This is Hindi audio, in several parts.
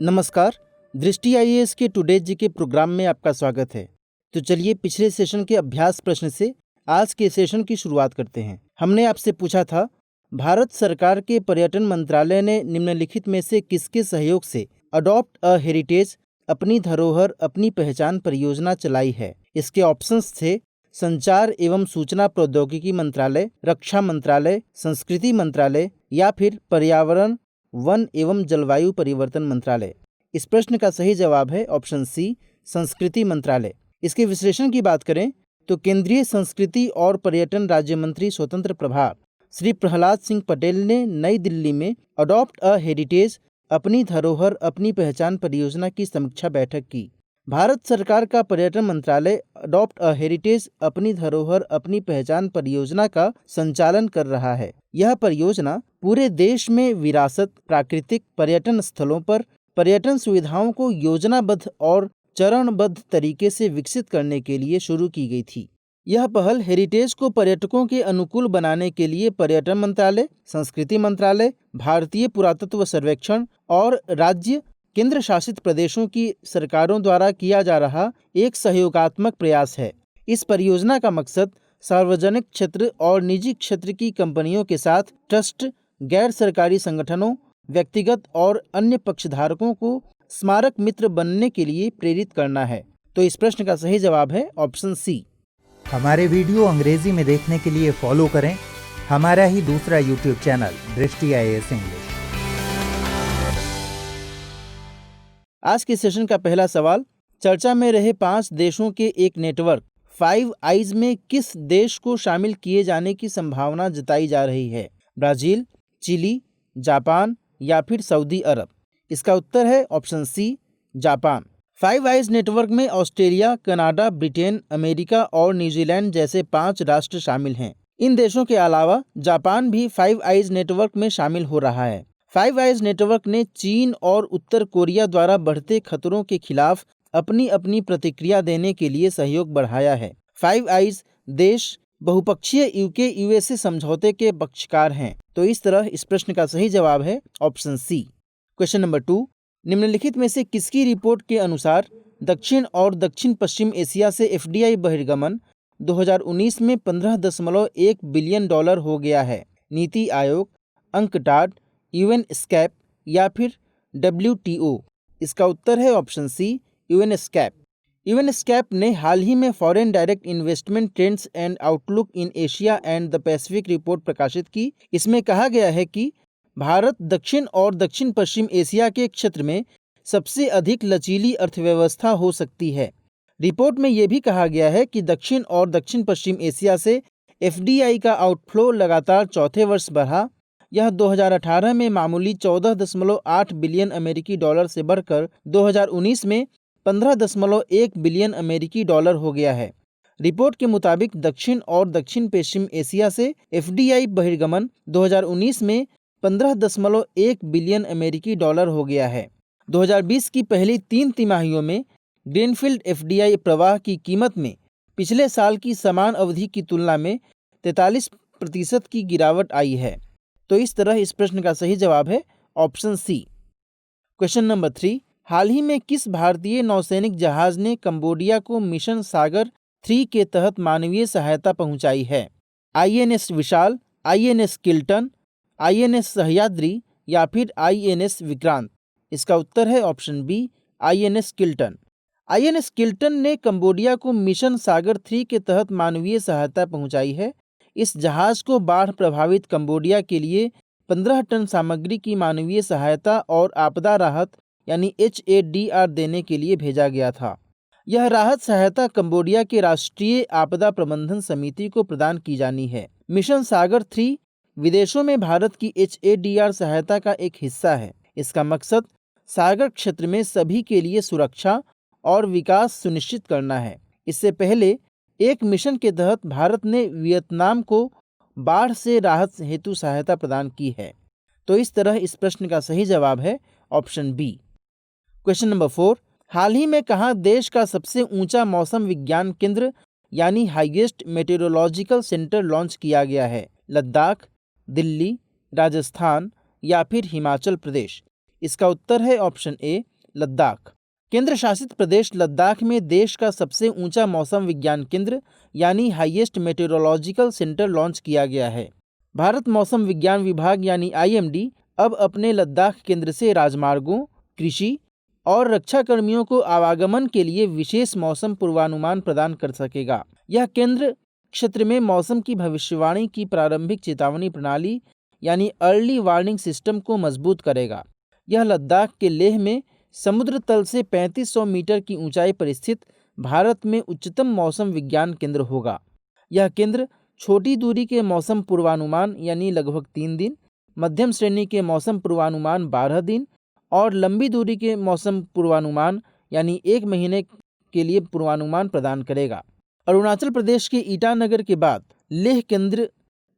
नमस्कार। दृष्टि आईएएस के टुडे जी के प्रोग्राम में आपका स्वागत है। तो चलिए पिछले सेशन के अभ्यास प्रश्न से आज के सेशन की शुरुआत करते हैं। हमने आपसे पूछा था, भारत सरकार के पर्यटन मंत्रालय ने निम्नलिखित में से किसके सहयोग से अडॉप्ट अ हेरिटेज अपनी धरोहर अपनी पहचान परियोजना चलाई है। इसके ऑप्शंस थे संचार एवं सूचना प्रौद्योगिकी मंत्रालय, रक्षा मंत्रालय, संस्कृति मंत्रालय या फिर पर्यावरण वन एवं जलवायु परिवर्तन मंत्रालय। इस प्रश्न का सही जवाब है ऑप्शन सी, संस्कृति मंत्रालय। इसके विश्लेषण की बात करें तो केंद्रीय संस्कृति और पर्यटन राज्य मंत्री स्वतंत्र प्रभार श्री प्रहलाद सिंह पटेल ने नई दिल्ली में अडॉप्ट अ हेरिटेज अपनी धरोहर अपनी पहचान परियोजना की समीक्षा बैठक की। भारत सरकार का पर्यटन मंत्रालय अडॉप्ट अ हेरिटेज अपनी धरोहर अपनी पहचान परियोजना का संचालन कर रहा है। यह परियोजना पूरे देश में विरासत, प्राकृतिक पर्यटन स्थलों पर पर्यटन सुविधाओं को योजनाबद्ध और चरणबद्ध तरीके से विकसित करने के लिए शुरू की गई थी। यह पहल हेरिटेज को पर्यटकों के अनुकूल बनाने के लिए पर्यटन मंत्रालय, संस्कृति मंत्रालय, भारतीय पुरातत्व सर्वेक्षण और राज्य केंद्र शासित प्रदेशों की सरकारों द्वारा किया जा रहा एक सहयोगात्मक प्रयास है। इस परियोजना का मकसद सार्वजनिक क्षेत्र और निजी क्षेत्र की कंपनियों के साथ ट्रस्ट, गैर सरकारी संगठनों, व्यक्तिगत और अन्य पक्षधारकों को स्मारक मित्र बनने के लिए प्रेरित करना है। तो इस प्रश्न का सही जवाब है ऑप्शन सी। हमारे वीडियो अंग्रेजी में देखने के लिए फॉलो करें हमारा ही दूसरा यूट्यूब चैनल दृष्टि आईएएस इंग्लिश। आज के सेशन का पहला सवाल, चर्चा में रहे 5 देशों के एक नेटवर्क 5 आइज में किस देश को शामिल किए जाने की संभावना जताई जा रही है? ब्राजील, चिली, जापान या फिर सऊदी अरब। इसका उत्तर है option C, Japan. 5 eyes network में ऑस्ट्रेलिया, कनाडा, ब्रिटेन, अमेरिका और न्यूजीलैंड जैसे 5 राष्ट्र शामिल हैं। इन देशों के अलावा जापान भी 5 आइज नेटवर्क में शामिल हो रहा है। 5 आइज नेटवर्क ने चीन और उत्तर कोरिया द्वारा बढ़ते खतरों के खिलाफ अपनी अपनी प्रतिक्रिया देने के लिए सहयोग बढ़ाया है। 5 आइज देश बहुपक्षीय यूके यूएसए समझौते के पक्षकार हैं। तो इस तरह इस प्रश्न का सही जवाब है ऑप्शन सी। क्वेश्चन नंबर 2, निम्नलिखित में से किसकी रिपोर्ट के अनुसार दक्षिण और दक्षिण पश्चिम एशिया से एफडीआई बहिर्गमन 2019 में $15.1 बिलियन हो गया है? नीति आयोग, अंकटाड, यूएनएस्कैप या फिर डब्ल्यूटीओ। इसका उत्तर है ऑप्शन सी, यूएनएस्कैप। यूएनएस्कैप ने हाल ही में foreign direct investment trends and outlook in Asia and the Pacific report प्रकाशित की। इसमें कहा गया है कि भारत दक्षिण और दक्षिण पश्चिम एशिया के क्षेत्र में सबसे अधिक लचीली अर्थव्यवस्था हो सकती है। रिपोर्ट में यह भी कहा गया है कि दक्षिण और दक्षिण पश्चिम एशिया से एफडीआई का आउटफ्लो लगातार चौथे वर्ष बढ़ा। यह 2018 में मामूली $14.8 बिलियन अमेरिकी डॉलर से बढ़कर 2019 में $15.1 बिलियन अमेरिकी डॉलर हो गया है। रिपोर्ट के मुताबिक दक्षिण और दक्षिण पश्चिम एशिया से एफडीआई बहिर्गमन 2019 में $15.1 बिलियन अमेरिकी डॉलर हो गया है। 2020 की पहली 3 तिमाहियों में ग्रीनफील्ड एफडीआई प्रवाह की कीमत में पिछले साल की समान अवधि की तुलना में 43% की गिरावट आई है। तो इस तरह इस प्रश्न का सही जवाब है ऑप्शन सी। क्वेश्चन नंबर 3, हाल ही में किस भारतीय नौसैनिक जहाज ने कंबोडिया को मिशन सागर 3 के तहत मानवीय सहायता पहुंचाई है? INS Vishal, INS Kiltan, INS Sahyadri या फिर आईएनएस विक्रांत। इसका उत्तर है option B, INS Kiltan. INS Kiltan ने कंबोडिया को मिशन सागर 3 के तहत मानवीय सहायता पहुंचाई है। इस जहाज को बाढ़ प्रभावित कंबोडिया के लिए 15 टन सामग्री की मानवीय सहायता और आपदा राहत यानी HADR देने के लिए भेजा गया था। यह राहत सहायता कंबोडिया के राष्ट्रीय आपदा प्रबंधन समिति को प्रदान की जानी है। मिशन सागर 3 विदेशों में भारत की HADR सहायता का एक हिस्सा है। इसका मकसद सागर क्षेत्र में सभी के लिए सुरक्षा और विकास सुनिश्चित करना है। इससे पहले एक मिशन के तहत भारत ने वियतनाम को बाढ़ से राहत हेतु सहायता प्रदान की है। तो इस तरह इस प्रश्न का सही जवाब है ऑप्शन बी। क्वेश्चन नंबर 4, हाल ही में कहाँ देश का सबसे ऊंचा मौसम विज्ञान केंद्र यानी हाईएस्ट मेटेरोलॉजिकल सेंटर लॉन्च किया गया है? लद्दाख, दिल्ली, राजस्थान या फिर हिमाचल प्रदेश। इसका उत्तर है ऑप्शन ए लद्दाख। केंद्र शासित प्रदेश लद्दाख में देश का सबसे ऊंचा मौसम विज्ञान केंद्र यानी हाईएस्ट मेटेरोलॉजिकल सेंटर लॉन्च किया गया है। भारत मौसम विज्ञान विभाग यानी IMD अब अपने लद्दाख केंद्र से राजमार्गों, कृषि और रक्षा कर्मियों को आवागमन के लिए विशेष मौसम पूर्वानुमान प्रदान कर सकेगा। यह केंद्र क्षेत्र में मौसम की भविष्यवाणी की प्रारंभिक चेतावनी प्रणाली यानी अर्ली वार्निंग सिस्टम को मजबूत करेगा। यह लद्दाख के लेह में समुद्र तल से 3500 मीटर की ऊंचाई पर स्थित भारत में उच्चतम मौसम विज्ञान केंद्र होगा। यह केंद्र छोटी दूरी के मौसम पूर्वानुमान यानी लगभग 3 दिन, मध्यम श्रेणी के मौसम पूर्वानुमान 12 दिन और लंबी दूरी के मौसम पूर्वानुमान यानी 1 महीने के लिए पूर्वानुमान प्रदान करेगा। अरुणाचल प्रदेश के ईटानगर के बाद लेह केंद्र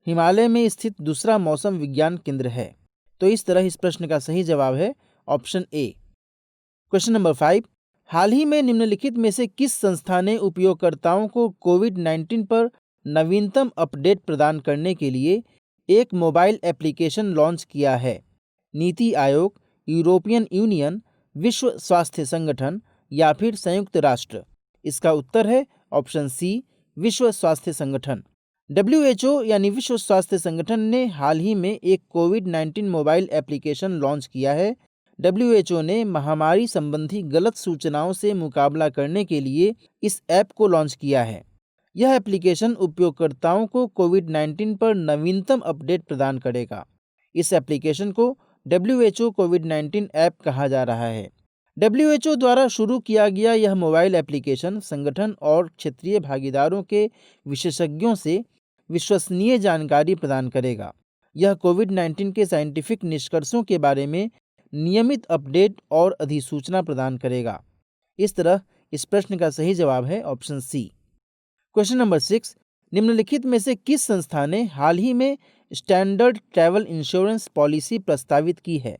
हिमालय में स्थित दूसरा मौसम विज्ञान केंद्र है। तो इस तरह इस प्रश्न का सही जवाब है ऑप्शन ए। क्वेश्चन नंबर 5, हाल ही में निम्नलिखित में से किस संस्था ने उपयोगकर्ताओं को कोविड-19 पर नवीनतम अपडेट प्रदान करने के लिए एक मोबाइल एप्लीकेशन लॉन्च किया है? नीति आयोग, यूरोपियन यूनियन, विश्व स्वास्थ्य संगठन या फिर संयुक्त राष्ट्र? इसका उत्तर है ऑप्शन सी विश्व स्वास्थ्य संगठन। WHO यानी विश्व स्वास्थ्य संगठन ने हाल ही में एक कोविड-19 मोबाइल एप्लीकेशन लॉन्च किया है। WHO ने महामारी संबंधी गलत सूचनाओं से मुकाबला करने के लिए इस ऐप को लॉन्च किया है। यह एप्लीकेशन उपयोगकर्ताओं को कोविड-19 पर नवीनतम अपडेट प्रदान करेगा। इस एप्लीकेशन को WHO कोविड-19 ऐप कहा जा रहा है। WHO द्वारा शुरू किया गया यह मोबाइल एप्लीकेशन संगठन और क्षेत्रीय भागीदारों के विशेषज्ञों से विश्वसनीय जानकारी प्रदान करेगा। यह कोविड-19 के साइंटिफिक निष्कर्षों के बारे में नियमित अपडेट और अधिसूचना प्रदान करेगा। इस तरह इस प्रश्न का सही जवाब है ऑप्शन सी। क्वेश्चन नंबर 6, निम्नलिखित में से किस संस्था ने हाल ही में स्टैंडर्ड ट्रैवल इंश्योरेंस पॉलिसी प्रस्तावित की है?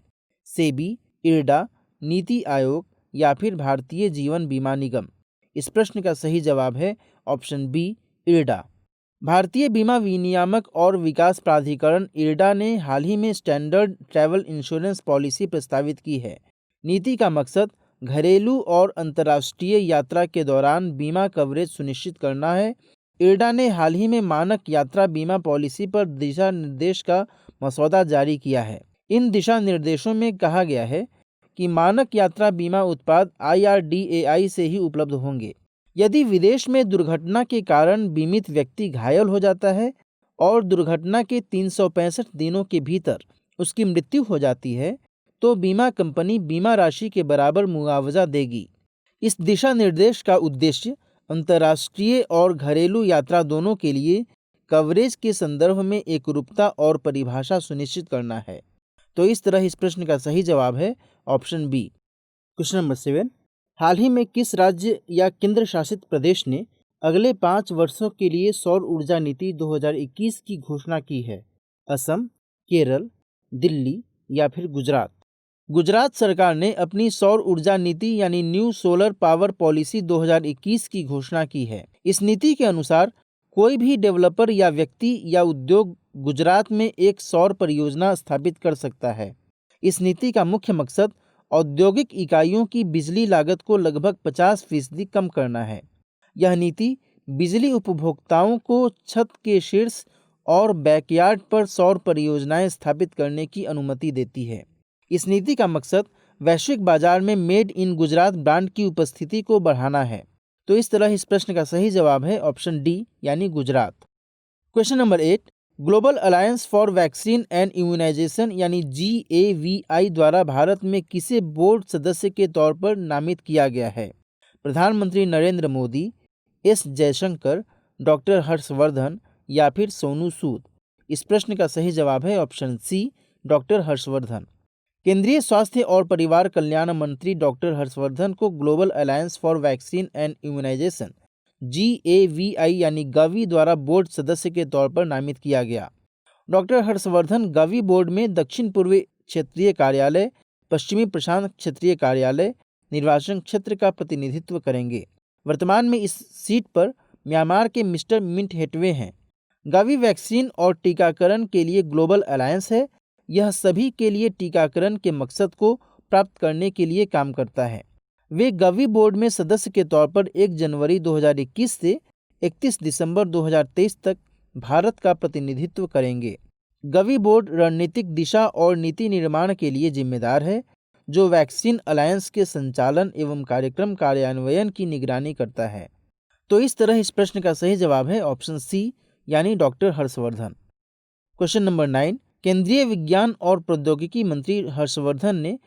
सेबी, इरडा, नीति आयोग या फिर भारतीय जीवन बीमा निगम? इस प्रश्न का सही जवाब है ऑप्शन बी इरडा। भारतीय बीमा विनियामक और विकास प्राधिकरण इरडा ने हाल ही में स्टैंडर्ड ट्रैवल इंश्योरेंस पॉलिसी प्रस्तावित की है। नीति का मकसद घरेलू और अंतर्राष्ट्रीय यात्रा के दौरान बीमा कवरेज सुनिश्चित करना है। इरडा ने हाल ही में मानक यात्रा बीमा पॉलिसी पर दिशा निर्देश का मसौदा जारी किया है। इन दिशा निर्देशों में कहा गया है कि मानक यात्रा बीमा उत्पाद IRDAI से ही उपलब्ध होंगे। यदि विदेश में दुर्घटना के कारण बीमित व्यक्ति घायल हो जाता है और दुर्घटना के 365 दिनों के भीतर उसकी मृत्यु हो जाती है तो बीमा कंपनी बीमा राशि के बराबर मुआवजा देगी। इस दिशा निर्देश का उद्देश्य अंतर्राष्ट्रीय और घरेलू यात्रा दोनों के लिए कवरेज के संदर्भ में एकरूपता और परिभाषा सुनिश्चित करना है। तो इस तरह इस प्रश्न का सही जवाब है ऑप्शन बी। क्वेश्चन नंबर 7, हाल ही में किस राज्य या केंद्र शासित प्रदेश ने अगले 5 वर्षों के लिए सौर ऊर्जा नीति 2021 की घोषणा की है? असम, केरल, दिल्ली या फिर गुजरात? गुजरात सरकार ने अपनी सौर ऊर्जा नीति यानी न्यू सोलर पावर पॉलिसी 2021 की घोषणा की है। इस नीति के अनुसार कोई भी डेवलपर या व्यक्ति या उद्योग गुजरात में एक सौर परियोजना स्थापित कर सकता है। इस नीति का मुख्य मकसद औद्योगिक इकाइयों की बिजली लागत को लगभग 50% कम करना है। यह नीति बिजली उपभोक्ताओं को छत के शीर्ष और बैकयार्ड पर सौर परियोजनाएं स्थापित करने की अनुमति देती है। इस नीति का मकसद वैश्विक बाजार में मेड इन गुजरात ब्रांड की उपस्थिति को बढ़ाना है। तो इस तरह इस प्रश्न का सही जवाब है ऑप्शन डी यानी Gujarat. Question number 8, global alliance for vaccine and immunisation यानी GAVI द्वारा भारत में किसे बोर्ड सदस्य के तौर पर नामित किया गया है? प्रधानमंत्री नरेंद्र मोदी, S जयशंकर, डॉक्टर हर्षवर्धन या फिर सोनू सूद? इस प्रश्न का सही जवाब है ऑप्शन सी डॉक्टर हर्षवर्धन। केंद्रीय स्वास्थ्य और परिवार कल्याण मंत्री डॉक्टर हर्षवर्धन को global alliance for vaccine and immunisation GAVI यानी गावी द्वारा बोर्ड सदस्य के तौर पर नामित किया गया। डॉक्टर हर्षवर्धन गावी बोर्ड में दक्षिण पूर्वी क्षेत्रीय कार्यालय, पश्चिमी प्रशांत क्षेत्रीय कार्यालय, निर्वाचन क्षेत्र का प्रतिनिधित्व करेंगे। वर्तमान में इस सीट पर म्यांमार के मिस्टर मिंट हेटवे हैं। गावी वैक्सीन और टीकाकरण के लिए ग्लोबल अलायंस है। यह सभी के लिए टीकाकरण के मकसद को प्राप्त करने के लिए काम करता है। वे गवी बोर्ड में सदस्य के तौर पर 1 जनवरी 2021 से 31 दिसंबर 2023 तक भारत का प्रतिनिधित्व करेंगे। गवी बोर्ड रणनीतिक दिशा और नीति निर्माण के लिए जिम्मेदार है, जो वैक्सीन अलायंस के संचालन एवं कार्यक्रम कार्यान्वयन की निगरानी करता है। तो इस तरह इस प्रश्न का सही जवाब है ऑप्शन सी, यानी डॉक्टर हर्षवर्धन। क्वेश्चन नंबर 9, केंद्रीय विज्ञान और प्रौद्योगिकी मंत्री हर्षवर्धन ने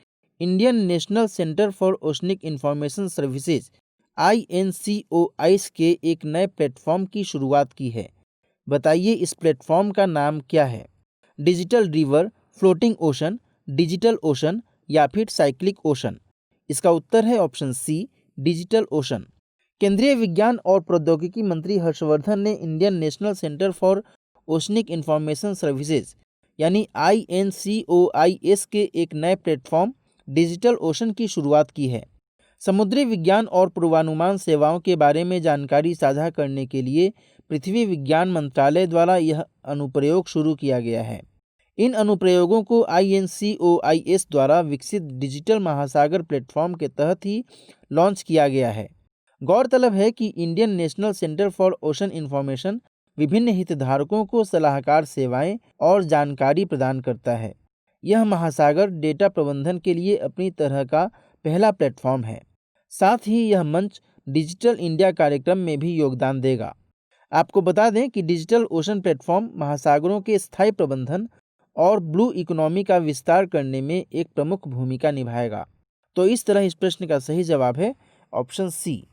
Indian national centre for oceanic information services INCOIS के एक नए प्लेटफॉर्म की शुरुआत की है। बताइए इस प्लेटफॉर्म का नाम क्या है? Digital river, floating ocean, digital ocean या फिर साइक्लिक ओशन? इसका उत्तर है ऑप्शन सी, डिजिटल ओशन। केंद्रीय विज्ञान और प्रौद्योगिकी मंत्री हर्षवर्धन ने Indian national centre for oceanic information services यानी INCOIS के एक नए प्लेटफॉर्म डिजिटल ओशन की शुरुआत की है। समुद्री विज्ञान और पूर्वानुमान सेवाओं के बारे में जानकारी साझा करने के लिए पृथ्वी विज्ञान मंत्रालय द्वारा यह अनुप्रयोग शुरू किया गया है। इन अनुप्रयोगों को INCOIS द्वारा विकसित डिजिटल महासागर प्लेटफॉर्म के तहत ही लॉन्च किया गया है। गौरतलब है कि Indian national centre for ocean information विभिन्न हितधारकों को सलाहकार सेवाएं और जानकारी प्रदान करता है। यह महासागर डेटा प्रबंधन के लिए अपनी तरह का पहला प्लेटफॉर्म है। साथ ही यह मंच डिजिटल इंडिया कार्यक्रम में भी योगदान देगा। आपको बता दें कि डिजिटल ओशन प्लेटफॉर्म महासागरों के स्थायी प्रबंधन और ब्लू इकोनॉमी का विस्तार करने में एक प्रमुख भूमिका निभाएगा। तो इस तरह इस प्रश्न का सही जवाब है ऑप्शन सी।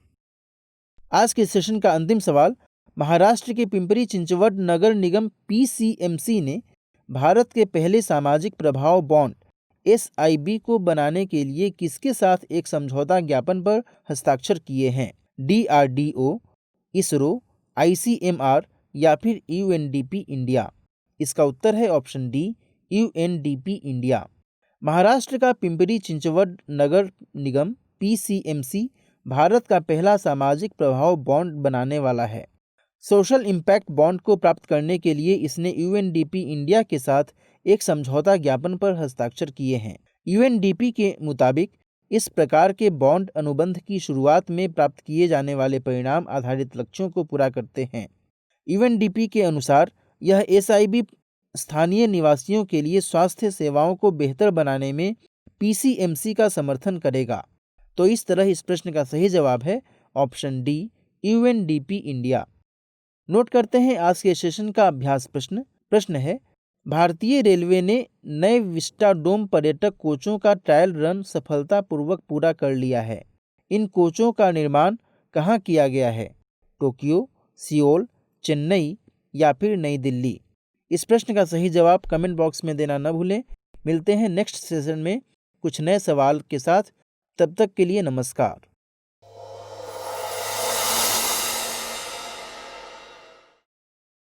आज के सेशन का अंतिम सवाल, महाराष्ट्र के पिंपरी चिंचवड नगर निगम PCMC ने भारत के पहले सामाजिक प्रभाव बॉन्ड SIB को बनाने के लिए किसके साथ एक समझौता ज्ञापन पर हस्ताक्षर किए हैं? DRDO, इसरो, ICMR या फिर UNDP इंडिया? इसका उत्तर है option D, UNDP India. Maharashtra का पिंपरी चिंचवड नगर निगम PCMC भारत का पहला सामाजिक प्रभाव बॉन्ड बनाने वाला है। सोशल इम्पैक्ट बॉन्ड को प्राप्त करने के लिए इसने UNDP इंडिया के साथ एक समझौता ज्ञापन पर हस्ताक्षर किए हैं। UNDP के मुताबिक इस प्रकार के बॉन्ड अनुबंध की शुरुआत में प्राप्त किए जाने वाले परिणाम आधारित लक्ष्यों को पूरा करते हैं। UNDP के अनुसार यह SIB स्थानीय निवासियों के लिए स्वास्थ्य सेवाओं को बेहतर बनाने में PCMC का समर्थन करेगा। तो इस तरह इस प्रश्न का सही जवाब है option D, UNDP India. Note करते हैं आज के सेशन का अभ्यास प्रश्न है, भारतीय रेलवे ने नए विस्टाडोम पर्यटक कोचों का ट्रायल रन सफलतापूर्वक पूरा कर लिया है। इन कोचों का निर्माण कहाँ किया गया है? टोक्यो, सियोल, चेन्नई या फिर नई दिल्ली? इस प्रश्न का सही जवाब कमेंट बॉक्स में देना न भूलें। मिलते हैं नेक्स्ट सेशन में कुछ नए सवाल के साथ। तब तक के लिए नमस्कार।